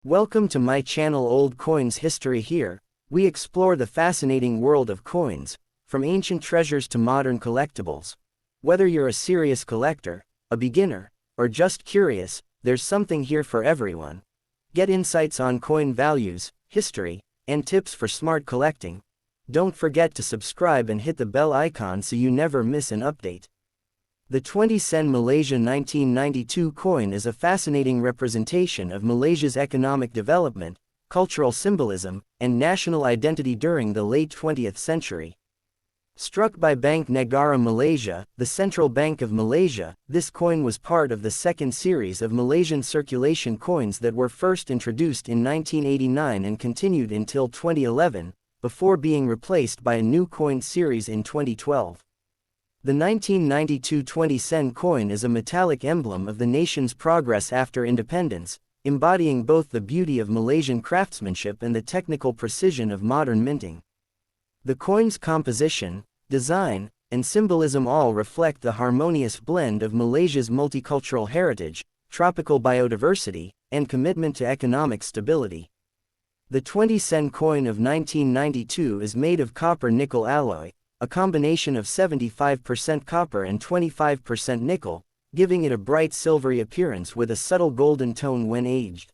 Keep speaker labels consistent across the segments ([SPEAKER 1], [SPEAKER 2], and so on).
[SPEAKER 1] Welcome to my channel Old Coins History. Here, we explore the fascinating world of coins, from ancient treasures to modern collectibles. Whether you're a serious collector, a beginner, or just curious, there's something here for everyone. Get insights on coin values, history, and tips for smart collecting. Don't forget to subscribe and hit the bell icon so you never miss an update. The 20-sen Malaysia 1992 coin is a fascinating representation of Malaysia's economic development, cultural symbolism, and national identity during the late 20th century. Struck by Bank Negara Malaysia, the Central Bank of Malaysia, this coin was part of the second series of Malaysian circulation coins that were first introduced in 1989 and continued until 2011, before being replaced by a new coin series in 2012. The 1992 20-sen coin is a metallic emblem of the nation's progress after independence, embodying both the beauty of Malaysian craftsmanship and the technical precision of modern minting. The coin's composition, design, and symbolism all reflect the harmonious blend of Malaysia's multicultural heritage, tropical biodiversity, and commitment to economic stability. The 20-sen coin of 1992 is made of copper-nickel alloy, a combination of 75% copper and 25% nickel, giving it a bright silvery appearance with a subtle golden tone when aged.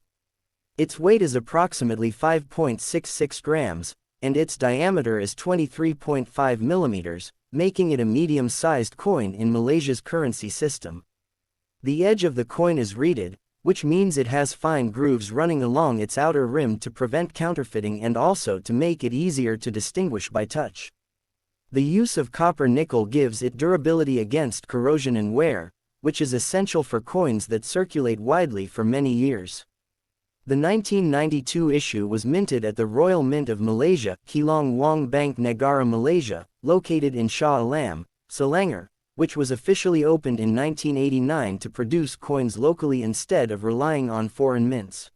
[SPEAKER 1] Its weight is approximately 5.66 grams, and its diameter is 23.5 millimeters, making it a medium-sized coin in Malaysia's currency system. The edge of the coin is reeded, which means it has fine grooves running along its outer rim to prevent counterfeiting and also to make it easier to distinguish by touch. The use of copper-nickel gives it durability against corrosion and wear, which is essential for coins that circulate widely for many years. The 1992 issue was minted at the Royal Mint of Malaysia, Keelong Wong Bank Negara Malaysia, located in Shah Alam, Selangor, which was officially opened in 1989 to produce coins locally instead of relying on foreign mints.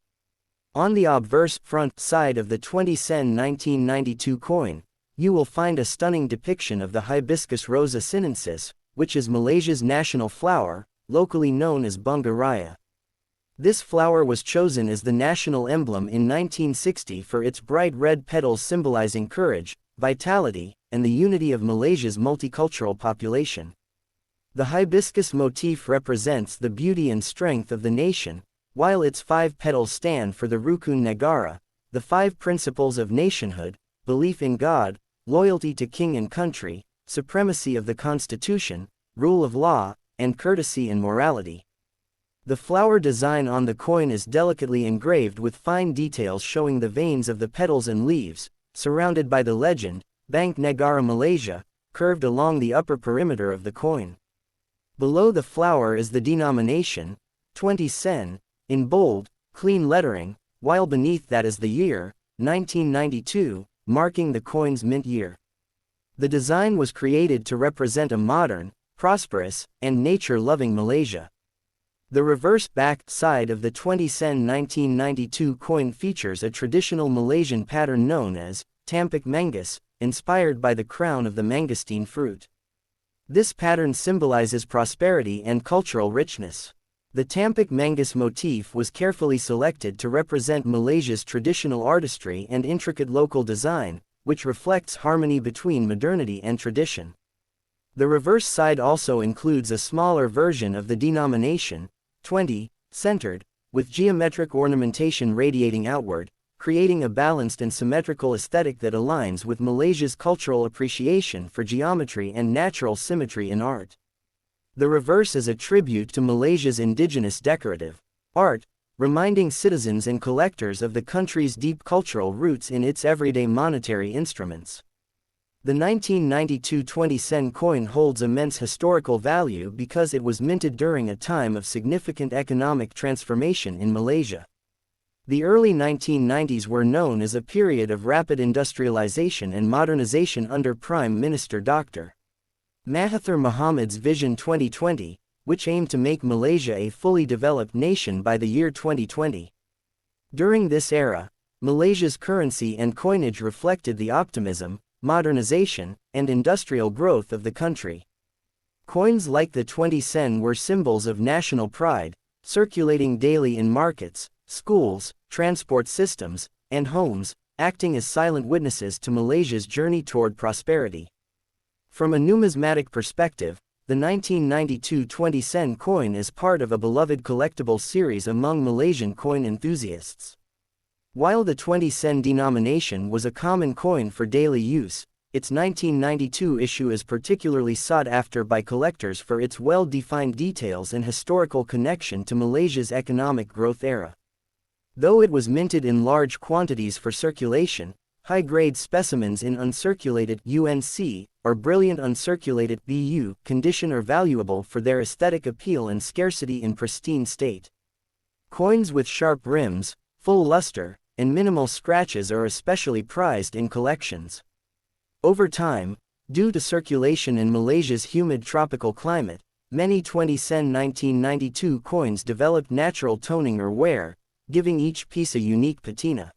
[SPEAKER 1] On the obverse front side of the 20-sen 1992 coin, you will find a stunning depiction of the Hibiscus rosa sinensis, which is Malaysia's national flower, locally known as bunga raya. This flower was chosen as the national emblem in 1960 for its bright red petals symbolizing courage, vitality, and the unity of Malaysia's multicultural population. The hibiscus motif represents the beauty and strength of the nation, while its 5 petals stand for the Rukun Negara, the 5 principles of nationhood: belief in God, loyalty to king and country, supremacy of the constitution, rule of law, and courtesy and morality. The flower design on the coin is delicately engraved with fine details showing the veins of the petals and leaves, surrounded by the legend, Bank Negara Malaysia, curved along the upper perimeter of the coin. Below the flower is the denomination, 20 sen, in bold, clean lettering, while beneath that is the year, 1992, marking the coin's mint year. The design was created to represent a modern, prosperous, and nature-loving Malaysia. The reverse back side of the 20-sen 1992 coin features a traditional Malaysian pattern known as tampik manggis, inspired by the crown of the mangosteen fruit. This pattern symbolizes prosperity and cultural richness. The tampik manggis motif was carefully selected to represent Malaysia's traditional artistry and intricate local design, which reflects harmony between modernity and tradition. The reverse side also includes a smaller version of the denomination, 20, centered, with geometric ornamentation radiating outward, creating a balanced and symmetrical aesthetic that aligns with Malaysia's cultural appreciation for geometry and natural symmetry in art. The reverse is a tribute to Malaysia's indigenous decorative art, reminding citizens and collectors of the country's deep cultural roots in its everyday monetary instruments. The 1992 20-sen coin holds immense historical value because it was minted during a time of significant economic transformation in Malaysia. The early 1990s were known as a period of rapid industrialization and modernization under Prime Minister Dr. Mahathir Mohamed's Vision 2020, which aimed to make Malaysia a fully developed nation by the year 2020. During this era, Malaysia's currency and coinage reflected the optimism, modernization, and industrial growth of the country. Coins like the 20 sen were symbols of national pride, circulating daily in markets, schools, transport systems, and homes, acting as silent witnesses to Malaysia's journey toward prosperity. From a numismatic perspective, the 1992 20 sen coin is part of a beloved collectible series among Malaysian coin enthusiasts. While the 20 sen denomination was a common coin for daily use, its 1992 issue is particularly sought after by collectors for its well-defined details and historical connection to Malaysia's economic growth era. Though it was minted in large quantities for circulation, high-grade specimens in uncirculated UNC or brilliant uncirculated BU condition are valuable for their aesthetic appeal and scarcity in pristine state. Coins with sharp rims, full luster, and minimal scratches are especially prized in collections. Over time, due to circulation in Malaysia's humid tropical climate, many 20 sen 1992 coins developed natural toning or wear, giving each piece a unique patina.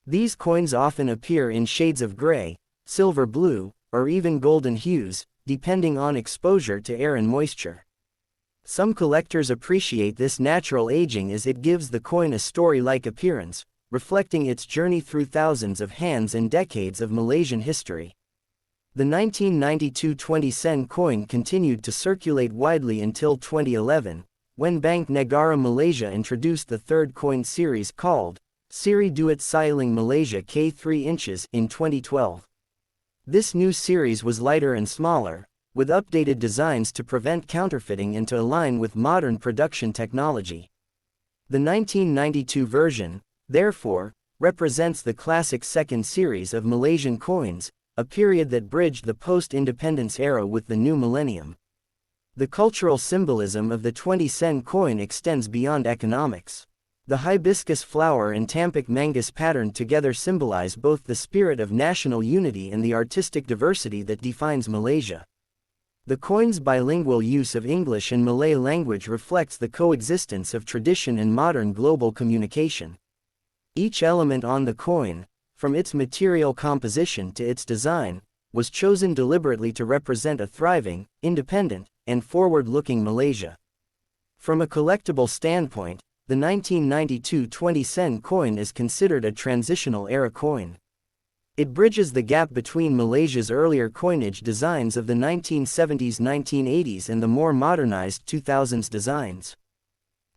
[SPEAKER 1] These coins often appear in shades of gray, silver blue, or even golden hues, depending on exposure to air and moisture. Some collectors appreciate this natural aging as it gives the coin a story-like appearance, reflecting its journey through thousands of hands and decades of Malaysian history. The 1992 20 sen coin continued to circulate widely until 2011, when Bank Negara Malaysia introduced the third coin series called Seri Duit Siling Malaysia K 3 inches in 2012. This new series was lighter and smaller, with updated designs to prevent counterfeiting and to align with modern production technology. The 1992 version, therefore, represents the classic second series of Malaysian coins, a period that bridged the post-independence era with the new millennium. The cultural symbolism of the 20 sen coin extends beyond economics. The hibiscus flower and tampic mangus pattern together symbolize both the spirit of national unity and the artistic diversity that defines Malaysia. The coin's bilingual use of English and Malay language reflects the coexistence of tradition and modern global communication. Each element on the coin, from its material composition to its design, was chosen deliberately to represent a thriving, independent, and forward-looking Malaysia. From a collectible standpoint, the 1992 20 sen coin is considered a transitional era coin. It bridges the gap between Malaysia's earlier coinage designs of the 1970s-1980s and the more modernized 2000s designs.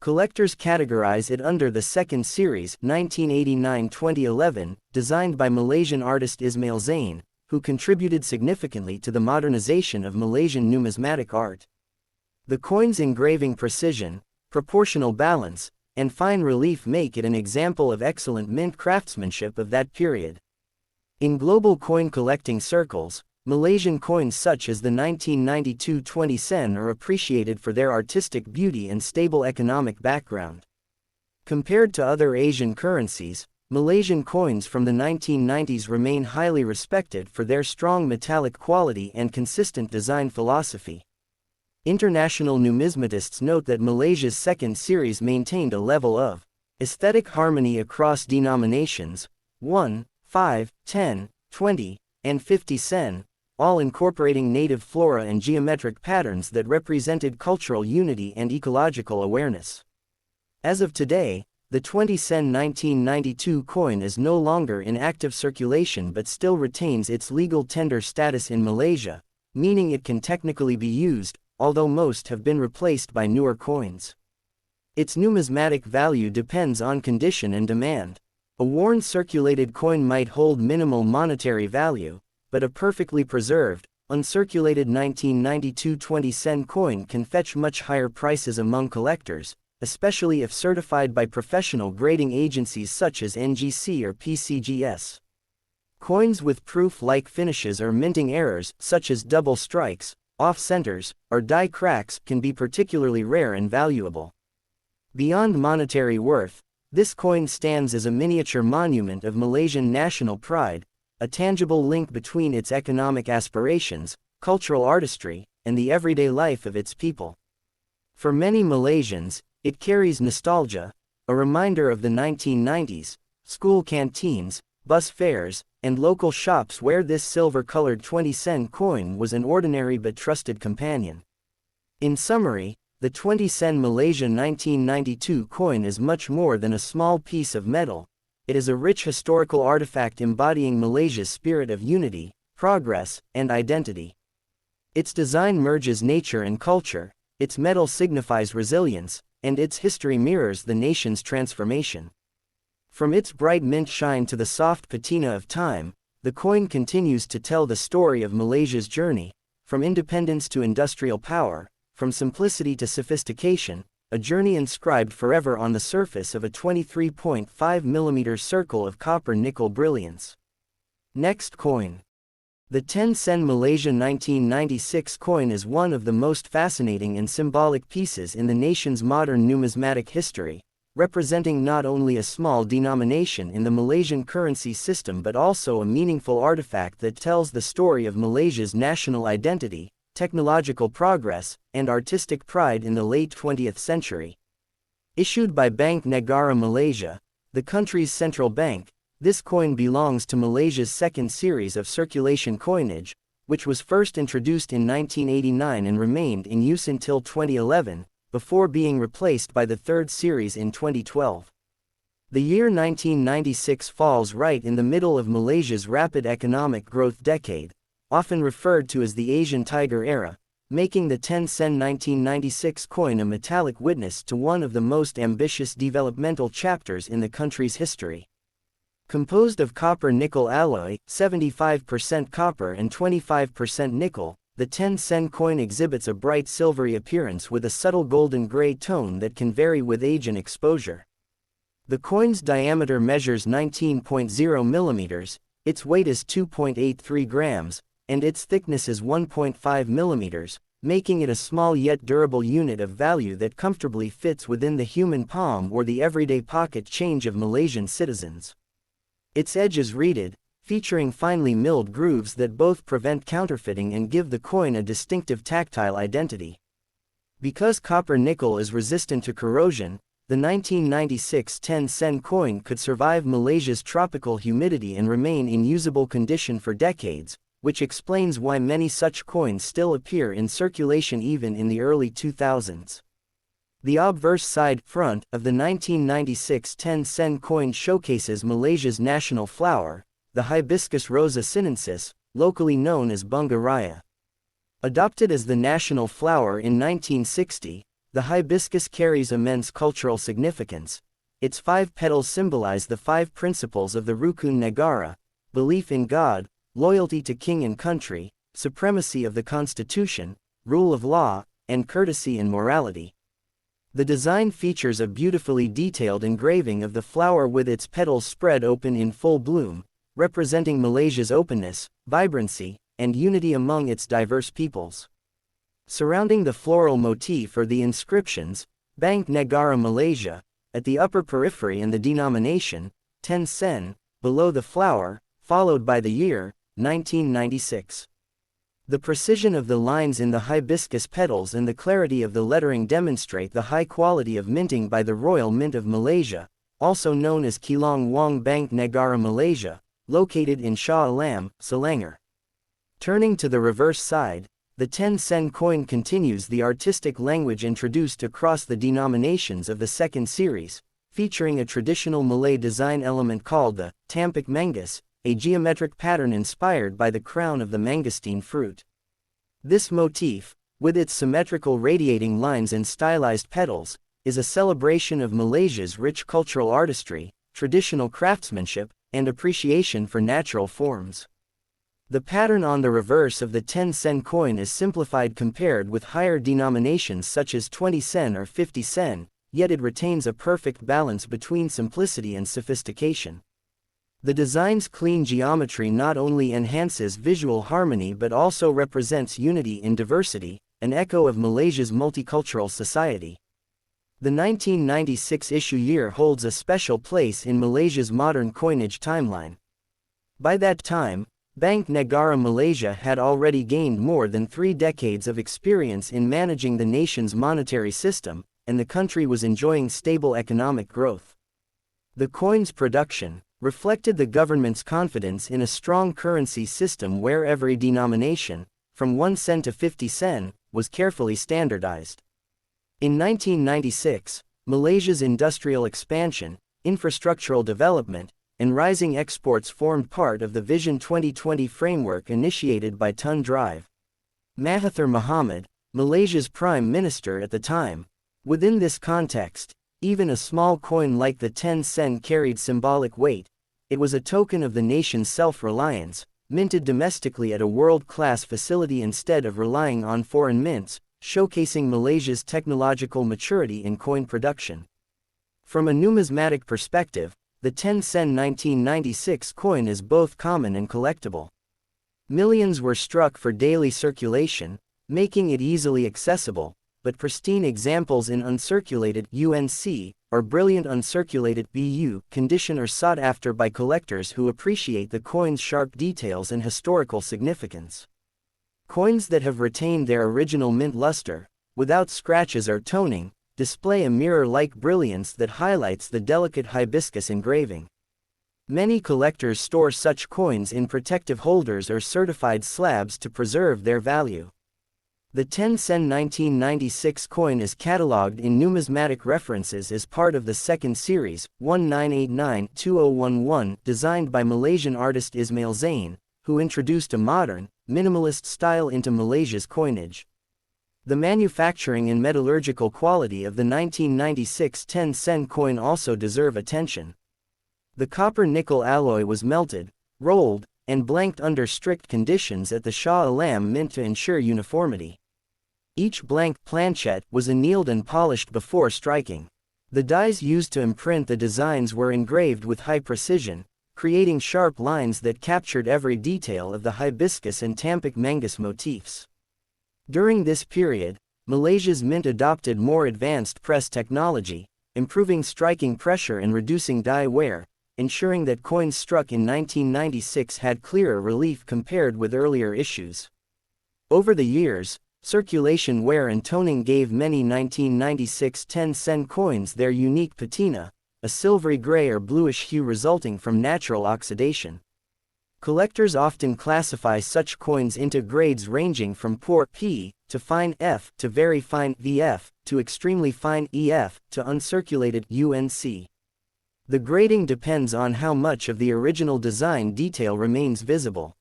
[SPEAKER 1] Collectors categorize it under the second series 1989-2011, designed by Malaysian artist Ismail Zain, who contributed significantly to the modernization of Malaysian numismatic art. The coin's engraving precision, proportional balance, and fine relief make it an example of excellent mint craftsmanship of that period. In global coin collecting circles, Malaysian coins such as the 1992 20 sen are appreciated for their artistic beauty and stable economic background. Compared to other Asian currencies, Malaysian coins from the 1990s remain highly respected for their strong metallic quality and consistent design philosophy. International numismatists note that Malaysia's second series maintained a level of aesthetic harmony across denominations, 1, 5, 10, 20, and 50 sen, all incorporating native flora and geometric patterns that represented cultural unity and ecological awareness. As of today, the 20 sen 1992 coin is no longer in active circulation but still retains its legal tender status in Malaysia, meaning it can technically be used, although most have been replaced by newer coins. Its numismatic value depends on condition and demand. A worn circulated coin might hold minimal monetary value, but a perfectly preserved, uncirculated 1992 20 sen coin can fetch much higher prices among collectors, especially if certified by professional grading agencies such as NGC or PCGS. Coins with proof-like finishes or minting errors, such as double strikes, off-centers, or die cracks, can be particularly rare and valuable. Beyond monetary worth, this coin stands as a miniature monument of Malaysian national pride, a tangible link between its economic aspirations, cultural artistry, and the everyday life of its people. For many Malaysians, it carries nostalgia, a reminder of the 1990s, school canteens, bus fares, and local shops where this silver-colored 20 sen coin was an ordinary but trusted companion. In summary, The 20 sen Malaysia 1992 coin is much more than a small piece of metal. It is a rich historical artifact embodying Malaysia's spirit of unity, progress, and identity. Its design merges nature and culture, its metal signifies resilience, and its history mirrors the nation's transformation. From its bright mint shine to the soft patina of time, the coin continues to tell the story of Malaysia's journey, from independence to industrial power, from simplicity to sophistication, a journey inscribed forever on the surface of a 23.5 mm circle of copper-nickel brilliance. Next coin. The 10 sen Malaysia 1996 coin is one of the most fascinating and symbolic pieces in the nation's modern numismatic history, representing not only a small denomination in the Malaysian currency system but also a meaningful artifact that tells the story of Malaysia's national identity, technological progress, and artistic pride in the late 20th century. Issued by Bank Negara Malaysia, the country's central bank, this coin belongs to Malaysia's second series of circulation coinage, which was first introduced in 1989 and remained in use until 2011, before being replaced by the third series in 2012. The year 1996 falls right in the middle of Malaysia's rapid economic growth decade, often referred to as the Asian Tiger era, making the 10 sen 1996 coin a metallic witness to one of the most ambitious developmental chapters in the country's history. Composed of copper-nickel alloy, 75% copper and 25% nickel, the 10 sen coin exhibits a bright silvery appearance with a subtle golden-gray tone that can vary with age and exposure. The coin's diameter measures 19.0 millimeters, its weight is 2.83 grams, and its thickness is 1.5 millimeters, making it a small yet durable unit of value that comfortably fits within the human palm or the everyday pocket change of Malaysian citizens. Its edge is reeded, featuring finely milled grooves that both prevent counterfeiting and give the coin a distinctive tactile identity. Because copper-nickel is resistant to corrosion, the 1996 10 sen coin could survive Malaysia's tropical humidity and remain in usable condition for decades, which explains why many such coins still appear in circulation even in the early 2000s. The obverse side front of the 1996 10 sen coin showcases Malaysia's national flower, the Hibiscus rosa sinensis, locally known as bunga raya. Adopted as the national flower in 1960, the hibiscus carries immense cultural significance. Its 5 petals symbolize the 5 principles of the Rukun Negara: belief in God, loyalty to king and country, supremacy of the constitution, rule of law, and courtesy and morality. The design features a beautifully detailed engraving of the flower with its petals spread open in full bloom, representing Malaysia's openness, vibrancy, and unity among its diverse peoples. Surrounding the floral motif are the inscriptions, Bank Negara Malaysia, at the upper periphery and the denomination, 10 sen, below the flower, followed by the year, 1996. The precision of the lines in the hibiscus petals and the clarity of the lettering demonstrate the high quality of minting by the Royal Mint of Malaysia, also known as Kilang Wang Bank Negara Malaysia, located in Shah Alam, Selangor. Turning to the reverse side, the 10 sen coin continues the artistic language introduced across the denominations of the second series, featuring a traditional Malay design element called the tampik manggis, a geometric pattern inspired by the crown of the mangosteen fruit. This motif, with its symmetrical radiating lines and stylized petals, is a celebration of Malaysia's rich cultural artistry, traditional craftsmanship, and appreciation for natural forms. The pattern on the reverse of the 10 sen coin is simplified compared with higher denominations such as 20 sen or 50 sen, yet it retains a perfect balance between simplicity and sophistication. The design's clean geometry not only enhances visual harmony but also represents unity in diversity, an echo of Malaysia's multicultural society. The 1996 issue year holds a special place in Malaysia's modern coinage timeline. By that time, Bank Negara Malaysia had already gained more than 3 decades of experience in managing the nation's monetary system, and the country was enjoying stable economic growth. The coin's production reflected the government's confidence in a strong currency system where every denomination, from 1 sen to 50 sen, was carefully standardized. In 1996, Malaysia's industrial expansion, infrastructural development, and rising exports formed part of the Vision 2020 framework initiated by Tun Drive. Mahathir Mohamad, Malaysia's prime minister at the time. Within this context, even a small coin like the 10 sen carried symbolic weight. It was a token of the nation's self-reliance, minted domestically at a world-class facility instead of relying on foreign mints, showcasing Malaysia's technological maturity in coin production. From a numismatic perspective, the 10 sen 1996 coin is both common and collectible. Millions were struck for daily circulation, making it easily accessible, but pristine examples in uncirculated UNC or brilliant uncirculated BU condition are sought after by collectors who appreciate the coin's sharp details and historical significance. Coins that have retained their original mint luster, without scratches or toning, display a mirror-like brilliance that highlights the delicate hibiscus engraving. Many collectors store such coins in protective holders or certified slabs to preserve their value. The 10 sen 1996 coin is catalogued in numismatic references as part of the second series, 1989-2011, designed by Malaysian artist Ismail Zain, who introduced a modern, minimalist style into Malaysia's coinage. The manufacturing and metallurgical quality of the 1996 10 sen coin also deserve attention. The copper-nickel alloy was melted, rolled, and blanked under strict conditions at the Shah Alam mint to ensure uniformity. Each blank planchet was annealed and polished before striking. The dies used to imprint the designs were engraved with high precision, creating sharp lines that captured every detail of the hibiscus and tampic mangus motifs. During this period, Malaysia's mint adopted more advanced press technology, improving striking pressure and reducing die wear, ensuring that coins struck in 1996 had clearer relief compared with earlier issues. Over the years, circulation wear and toning gave many 1996 10 sen coins their unique patina, a silvery gray or bluish hue resulting from natural oxidation. Collectors often classify such coins into grades ranging from poor P to fine F to very fine VF to extremely fine EF to uncirculated UNC. The grading depends on how much of the original design detail remains visible.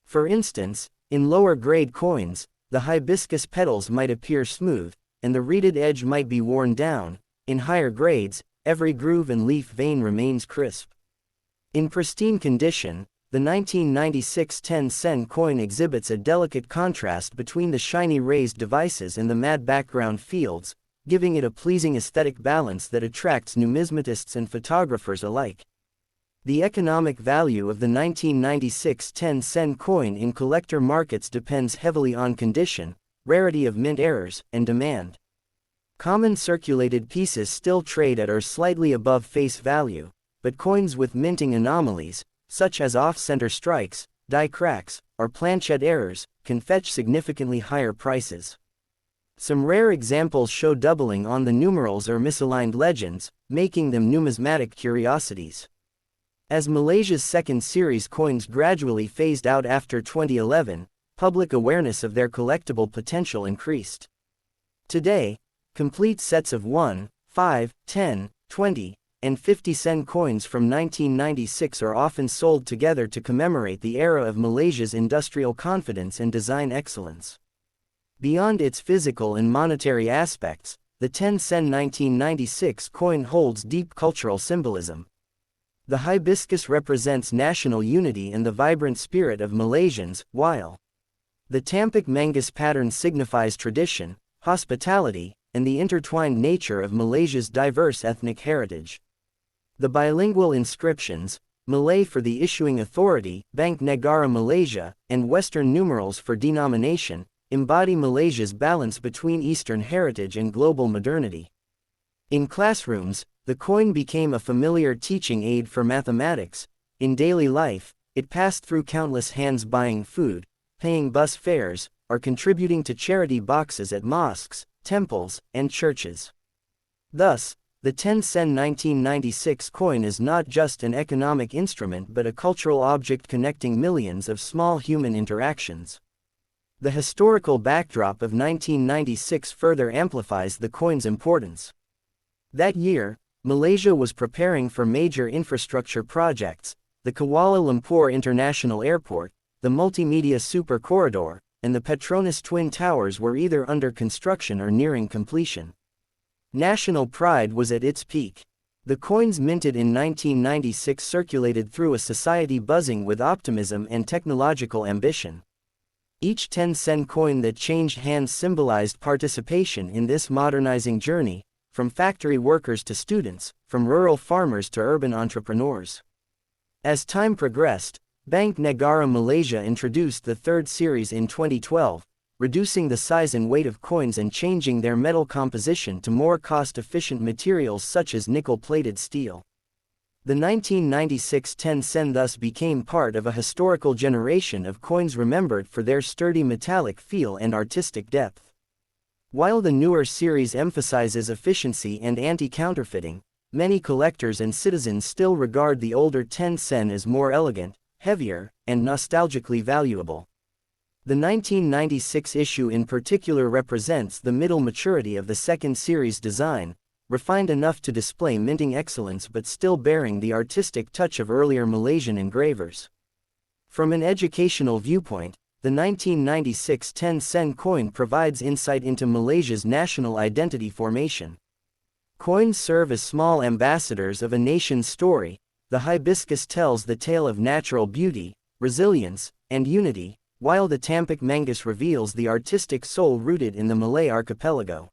[SPEAKER 1] For instance, in lower grade coins, the hibiscus petals might appear smooth, and the reeded edge might be worn down. In higher grades, every groove and leaf vein remains crisp. In pristine condition, the 1996 10 sen coin exhibits a delicate contrast between the shiny raised devices and the matte background fields, giving it a pleasing aesthetic balance that attracts numismatists and photographers alike. The economic value of the 1996 10 sen coin in collector markets depends heavily on condition, rarity of mint errors, and demand. Common circulated pieces still trade at or slightly above face value, but coins with minting anomalies, such as off-center strikes, die cracks, or planchet errors, can fetch significantly higher prices. Some rare examples show doubling on the numerals or misaligned legends, making them numismatic curiosities. As Malaysia's second series coins gradually phased out after 2011, public awareness of their collectible potential increased. Today, complete sets of 1, 5, 10, 20, and 50 sen coins from 1996 are often sold together to commemorate the era of Malaysia's industrial confidence and design excellence. Beyond its physical and monetary aspects, the 10 sen 1996 coin holds deep cultural symbolism. The hibiscus represents national unity and the vibrant spirit of Malaysians, while the tampic mangus pattern signifies tradition, hospitality, and the intertwined nature of Malaysia's diverse ethnic heritage. The bilingual inscriptions, Malay for the issuing authority, Bank Negara Malaysia, and Western numerals for denomination, embody Malaysia's balance between Eastern heritage and global modernity. In classrooms, the coin became a familiar teaching aid for mathematics. In daily life, it passed through countless hands buying food, paying bus fares, or contributing to charity boxes at mosques, temples, and churches. Thus, the 10 sen 1996 coin is not just an economic instrument but a cultural object connecting millions of small human interactions. The historical backdrop of 1996 further amplifies the coin's importance. That year, Malaysia was preparing for major infrastructure projects: the Kuala Lumpur International Airport, the Multimedia Super Corridor, and the Petronas Twin Towers were either under construction or nearing completion. National pride was at its peak. The coins minted in 1996 circulated through a society buzzing with optimism and technological ambition. Each 10-cent coin that changed hands symbolized participation in this modernizing journey, from factory workers to students, from rural farmers to urban entrepreneurs. As time progressed, Bank Negara Malaysia introduced the third series in 2012, reducing the size and weight of coins and changing their metal composition to more cost-efficient materials such as nickel-plated steel. The 1996 10-cent thus became part of a historical generation of coins remembered for their sturdy metallic feel and artistic depth. While the newer series emphasizes efficiency and anti-counterfeiting, many collectors and citizens still regard the older 10-cent as more elegant, heavier, and nostalgically valuable. The 1996 issue in particular represents the middle maturity of the second series design, refined enough to display minting excellence but still bearing the artistic touch of earlier Malaysian engravers. From an educational viewpoint, the 1996 10-cent coin provides insight into Malaysia's national identity formation. Coins serve as small ambassadors of a nation's story. The hibiscus tells the tale of natural beauty, resilience, and unity, while the Tampic Mangus reveals the artistic soul rooted in the Malay archipelago.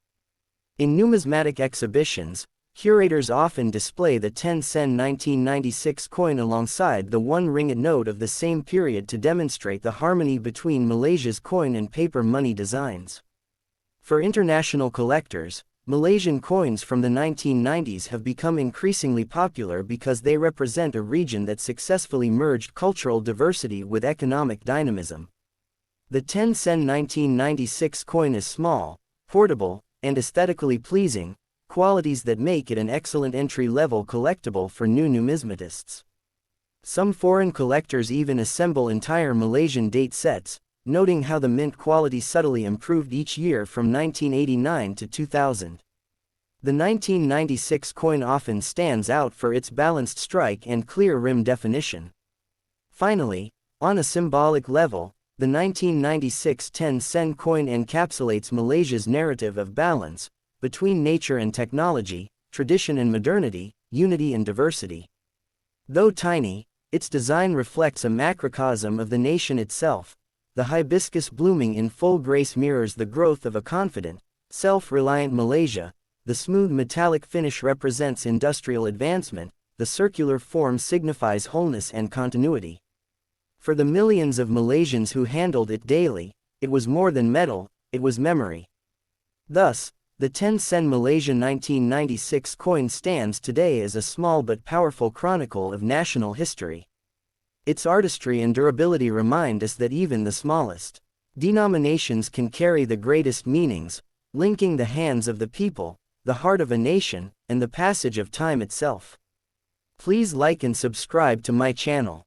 [SPEAKER 1] In numismatic exhibitions, curators often display the 10-cent 1996 coin alongside the 1 ringgit note of the same period to demonstrate the harmony between Malaysia's coin and paper money designs. For international collectors, Malaysian coins from the 1990s have become increasingly popular because they represent a region that successfully merged cultural diversity with economic dynamism. The 10-cent 1996 coin is small, portable, and aesthetically pleasing, qualities that make it an excellent entry-level collectible for new numismatists. Some foreign collectors even assemble entire Malaysian date sets, noting how the mint quality subtly improved each year from 1989 to 2000. The 1996 coin often stands out for its balanced strike and clear rim definition. Finally, on a symbolic level, the 1996 10-cent coin encapsulates Malaysia's narrative of balance between nature and technology, tradition and modernity, unity and diversity. Though tiny, its design reflects a macrocosm of the nation itself. The hibiscus blooming in full grace mirrors the growth of a confident, self-reliant Malaysia. The smooth metallic finish represents industrial advancement. The circular form signifies wholeness and continuity. For the millions of Malaysians who handled it daily, it was more than metal, it was memory. Thus, the 10-cent Malaysian 1996 coin stands today as a small but powerful chronicle of national history. Its artistry and durability remind us that even the smallest denominations can carry the greatest meanings, linking the hands of the people, the heart of a nation, and the passage of time itself. Please like and subscribe to my channel.